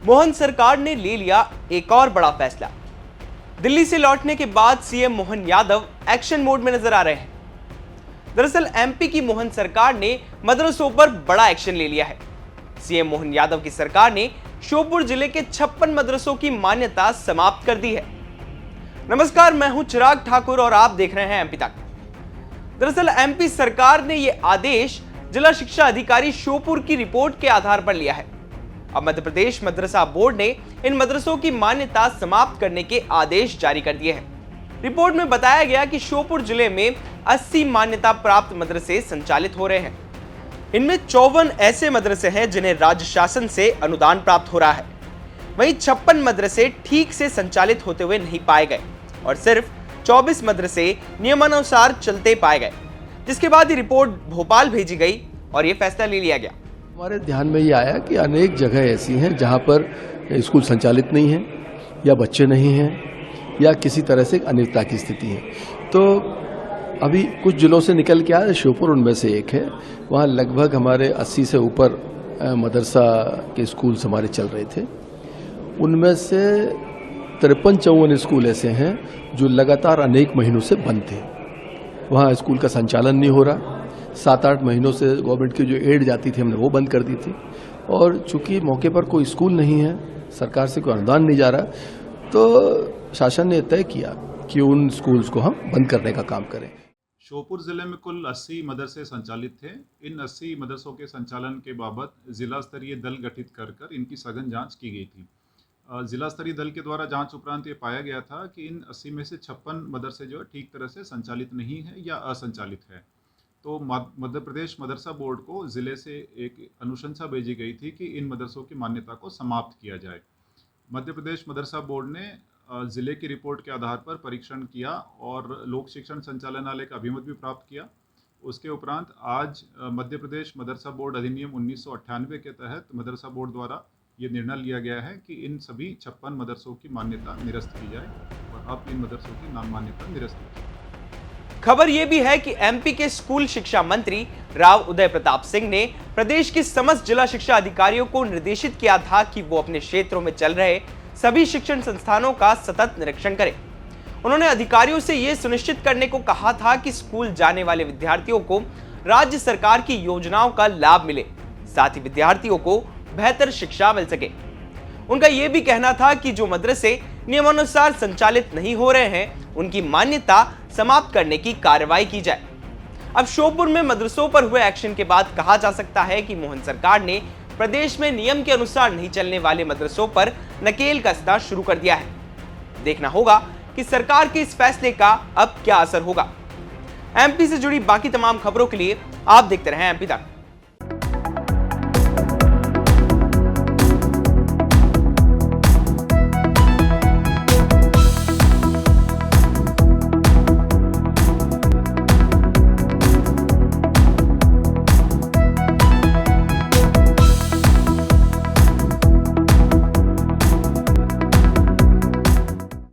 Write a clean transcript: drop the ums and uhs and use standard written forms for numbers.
मोहन सरकार ने ले लिया एक और बड़ा फैसला। दिल्ली से लौटने के बाद CM Mohan Yadav action mode में नजर आ रहे हैं। दरअसल एमपी की मोहन सरकार ने मदरसों पर बड़ा एक्शन ले लिया है। सीएम मोहन यादव की सरकार ने श्योपुर जिले के 56 मदरसों की मान्यता समाप्त कर दी है। नमस्कार, मैं हूं चिराग ठाकुर और आप देख रहे हैं एमपी तक। दरअसल एमपी सरकार ने यह आदेश जिला शिक्षा अधिकारी श्योपुर की रिपोर्ट के आधार पर लिया है। अब मध्य प्रदेश मदरसा बोर्ड ने इन मदरसों की मान्यता समाप्त करने के आदेश जारी कर दिए हैं। रिपोर्ट में बताया गया कि श्योपुर जिले में 80 मान्यता प्राप्त मदरसे संचालित हो रहे हैं। इनमें 54 ऐसे मदरसे हैं जिन्हें राज्य शासन से अनुदान प्राप्त हो रहा है। वहीं 56 मदरसे ठीक से संचालित होते हुए नहीं पाए गए और सिर्फ 24 मदरसे नियमानुसार चलते पाए गए, जिसके बाद ये रिपोर्ट भोपाल भेजी गई और ये फैसला ले लिया गया। हमारे ध्यान में ये आया कि अनेक जगह ऐसी हैं जहाँ पर स्कूल संचालित नहीं है या बच्चे नहीं हैं या किसी तरह से अनियमितता की स्थिति है। तो अभी कुछ जिलों से निकल के आया, श्योपुर उनमें से एक है। वहाँ लगभग हमारे 80 से ऊपर मदरसा के स्कूल्स हमारे चल रहे थे। उनमें से 53-54 स्कूल ऐसे हैं जो लगातार अनेक महीनों से बंद थे। वहाँ स्कूल का संचालन नहीं हो रहा। 7-8 महीनों से गवर्नमेंट की जो एड जाती थी हमने वो बंद कर दी थी। और चूंकि मौके पर कोई स्कूल नहीं है, सरकार से कोई अनुदान नहीं जा रहा, तो शासन ने तय किया कि उन स्कूल्स को हम बंद करने का काम करें। श्योपुर जिले में कुल 80 मदरसे संचालित थे। इन 80 मदरसों के संचालन के बाबत जिला स्तरीय दल गठित कर इनकी सघन जांच की गई थी। जिला स्तरीय दल के द्वारा जांच उपरांत ये पाया गया था कि इन 80 में से 56 मदरसे जो है ठीक तरह से संचालित नहीं है या असंचालित है। तो मध्य प्रदेश मदरसा बोर्ड को जिले से एक अनुशंसा भेजी गई थी कि इन मदरसों की मान्यता को समाप्त किया जाए। मध्य प्रदेश मदरसा बोर्ड ने जिले की रिपोर्ट के आधार पर परीक्षण किया और लोक शिक्षण संचालनालय का अभिमत भी प्राप्त किया। उसके उपरांत आज मध्य प्रदेश मदरसा बोर्ड अधिनियम 1998 के तहत मदरसा बोर्ड द्वारा ये निर्णय लिया गया है कि इन सभी 56 मदरसों की मान्यता निरस्त की जाए और अब इन मदरसों की नाम मान्यता निरस्त की जाए। खबर यह भी है कि एमपी के स्कूल शिक्षा मंत्री राव उदय प्रताप सिंह ने प्रदेश के समस्त जिला शिक्षा अधिकारियों को निर्देशित किया था कि वो अपने क्षेत्रों में चल रहे सभी शिक्षण संस्थानों का सतत निरीक्षण करें। उन्होंने अधिकारियों से यह सुनिश्चित करने को कहा था कि स्कूल जाने वाले विद्यार्थियों को राज्य सरकार की योजनाओं का लाभ मिले, साथ ही विद्यार्थियों को बेहतर शिक्षा मिल सके। उनका यह भी कहना था कि जो मदरसे नियमानुसार संचालित नहीं हो रहे हैं, उनकी मान्यता समाप्त करने की कार्रवाई की जाए। अब श्योपुर में मदरसों पर हुए एक्शन के बाद कहा जा सकता है कि मोहन सरकार ने प्रदेश में नियम के अनुसार नहीं चलने वाले मदरसों पर नकेल कसना शुरू कर दिया है। देखना होगा कि सरकार के इस फैसले का अब क्या असर होगा। एमपी से जुड़ी बाकी तमाम खबरों के लिए आप देखते रहें एमपी तक।